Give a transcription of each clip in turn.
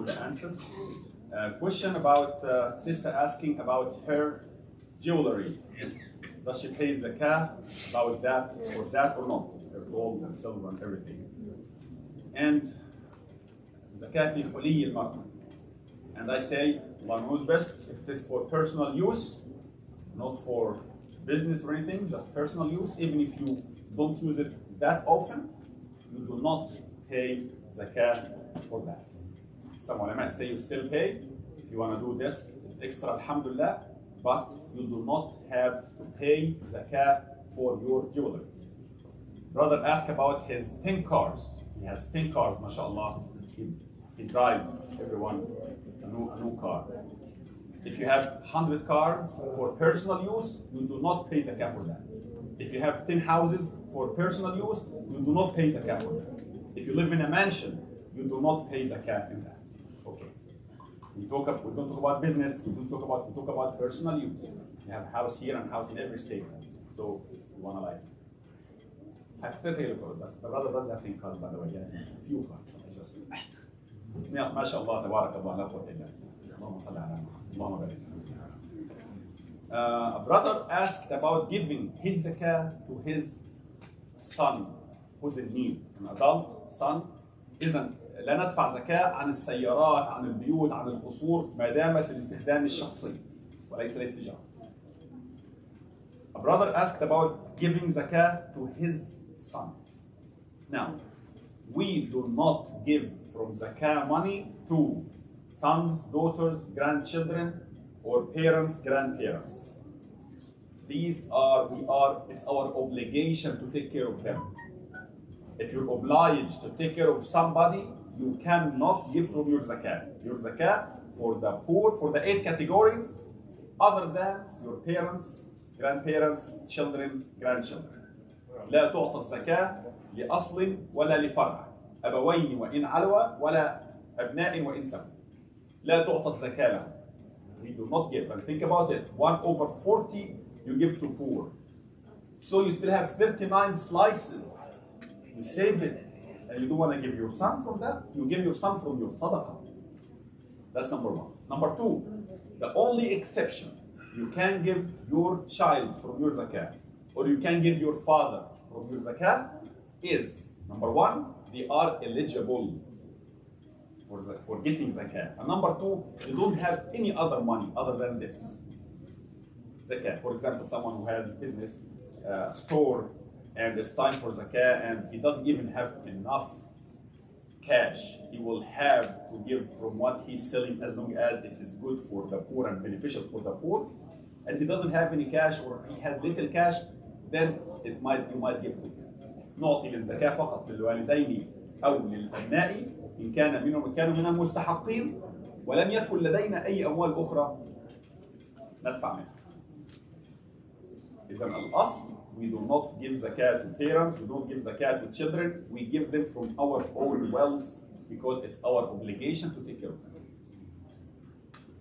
for the answers. Question about sister asking about her jewelry. Does she pay zakat about that for that or not? Her gold and silver and everything. And zakat fi khuli al-mar'a. And I say, one knows best if it is for personal use, not for business or anything, just personal use. Even if you don't use it that often, you do not pay zakat for that. Some ulama say you still pay. If you want to do this, it's extra, alhamdulillah, but you do not have to pay zakat for your jewelry. Brother asked about his 10 cars. He has 10 cars, mashallah. He drives everyone a new car. If you have 100 cars for personal use, you do not pay zakat for that. If you have 10 houses for personal use, you do not pay zakat for that. If you live in a mansion, you do not pay zakat in that. Okay. We don't talk about business, we talk about personal use. You have a house here and a house in every state. So if you want to like hypothetically, the brother doesn't have 10 cars, by the way, he has a few cars. I just MashaAllah, tabarakallah, la quwwata illa billah. Allahumma salli ala Muhammad. Allahumma barik. A brother asked about giving his zakat to his son who's in need, an adult son. إذن لا ندفع زكاة عن السيارات، عن البيوت، عن القصور ما دامت الاستخدام الشخصي وليس للتجارة. A brother asked about giving zakat to his son. Now, we do not give from zakah money to sons, daughters, grandchildren, or parents, grandparents. It's our obligation to take care of them. If you're obliged to take care of somebody, you cannot give from your zakat. Your zakat for the poor, for the 8 categories, other than your parents, grandparents, children, grandchildren. لا تعطى الزكاة لأصل ولا لفرع، أبوين وإن علوا ولا أبناء وإن سفوا. لا تعطى الزكاة لهم. We do not give. And think about it. 1/40 you give to poor. So you still have 39 slices. You save it. And you don't want to give your son from that. You give your son from your sadaqah. That's number 1. Number 2, the only exception, you can give your child from your zakat, or you can give your father from your zakat, is number 1, they are eligible for getting zakat. And number 2, you don't have any other money other than this zakat. For example, someone who has business, store, and it's time for zakat, and he doesn't even have enough cash. He will have to give from what he's selling as long as it is good for the poor and beneficial for the poor. And he doesn't have any cash, or he has little cash, then you might give to him. نعطي للزكاة فقط للوالدين أو للأبناء إن كانوا من المستحقين ولم يكن لدينا أي أموال أخرى ندفع منها. إذا الأصل, we do not give zakat to parents, we don't give zakat to children, we give them from our own wealth because it's our obligation to take care of them.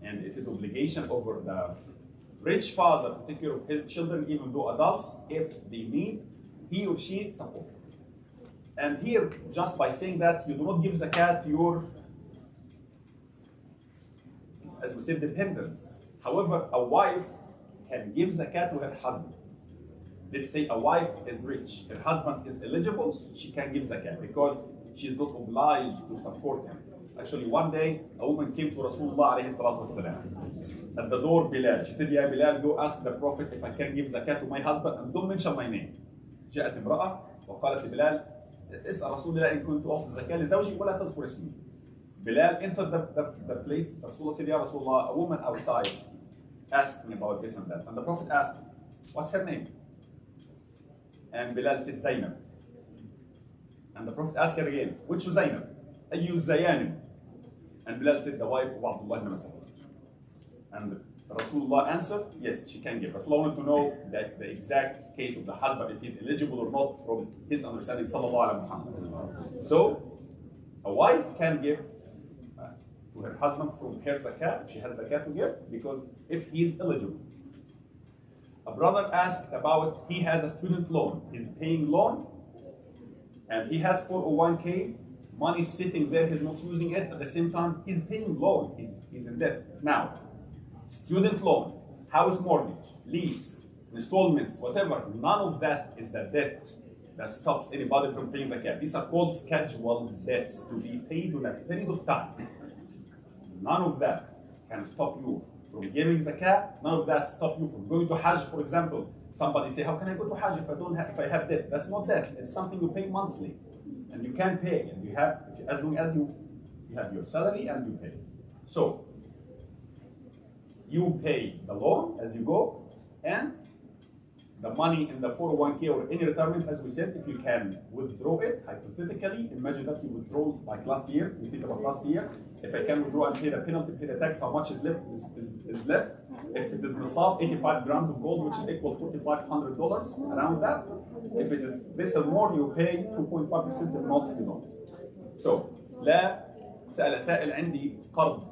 And it is obligation over the rich father to take care of his children, even though adults, if they need, he or she support. And here, just by saying that, you do not give zakat to your, as we said, dependents. However, a wife can give zakat to her husband. Let's say a wife is rich, her husband is eligible, she can give zakat because she's not obliged to support him. Actually, one day, a woman came to Rasulullah alayhi salatu wasalam. At the door, Bilal. She said, Ya Bilal, go ask the Prophet if I can give zakat to my husband and don't mention my name. جاءت امرأة وقالت لبلال اسأل رسول الله إن كنت أعطي الزكاة لزوجي ولا تذكر اسمي. Bilal entered the place. Rasulullah said, Ya Rasulullah, a woman outside asked me about this and that. And the Prophet asked, what's her name? And Bilal said, Zainab. And the Prophet asked her again, which Zainab? أي الزيانب? And Bilal said, the wife of Abdullah ibn Mas'ud. And Rasulullah answered, yes, she can give. Rasulullah wanted to know that the exact case of the husband, if he's eligible or not, from his understanding, sallallahu alaihi wasallam. So, a wife can give to her husband from her zakat. She has zakat to give because if he's eligible. A brother asked about, he has a student loan. He's paying loan, and he has 401k money sitting there, he's not using it. At the same time, he's paying loan, he's in debt. Now, student loan, house mortgage, lease, installments, whatever, none of that is a debt that stops anybody from paying zakat. These are called scheduled debts to be paid in a period of time. None of that can stop you from giving zakat. None of that stop you from going to Hajj, for example. Somebody say, how can I go to Hajj if I have debt? That's not debt. It's something you pay monthly, and you can pay, and you have as long as you have your salary and you pay. So you pay the loan as you go, and the money in the 401k or any retirement, as we said, if you can withdraw it, hypothetically, imagine that you withdraw like last year, you think about last year, if I can withdraw and pay the penalty, pay the tax, how much is left? Is left. If it is nisab, 85 grams of gold, which is equal to $4,500, around that. If it is this and more, you pay 2.5%, if not, you don't. So, لا سأل سائل عندي قرض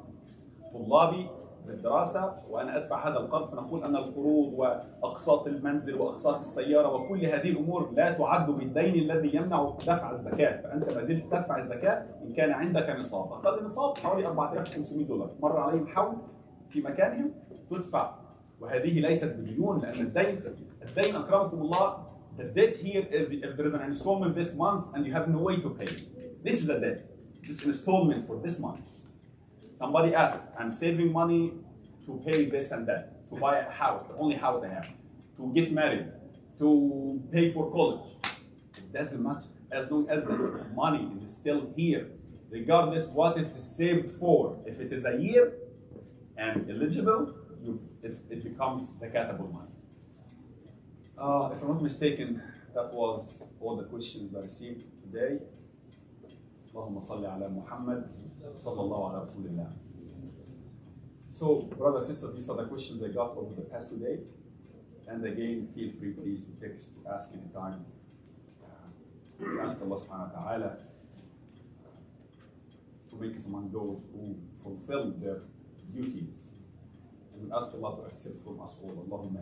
طلابي للدراسة وأنا أدفع هذا القرض، فنقول أن القروض وأقساط المنزل وأقساط السيارة وكل هذه الأمور لا تعد بالدين الذي يمنع دفع الزكاة، فأنت ما زلت تدفع الزكاة إن كان عندك نصاب، أقل نصاب حوالي $4,500، مر عليهم حول في مكانهم تدفع، وهذه ليست بديون لأن الدين أكرمكم الله. The debt here is if there is an installment this month and you have no way to pay. This is a debt. This is an installment for this month. Somebody asked, I'm saving money to pay this and that, to buy a house, the only house I have, to get married, to pay for college. It doesn't matter as long as the money is still here, regardless what it is saved for. If it is a year and eligible, it becomes zakatable money. If I'm not mistaken, that was all the questions I received today. اللهم صل على محمد صلى الله على رسول الله. So, brothers and sisters, these are the questions I got over the past 2 days. And again, feel free, please, to text, to ask anytime. Ask Allah subhanahu wa ta'ala to make us among those who fulfill their duties. And we ask Allah to accept from us all. Allahumma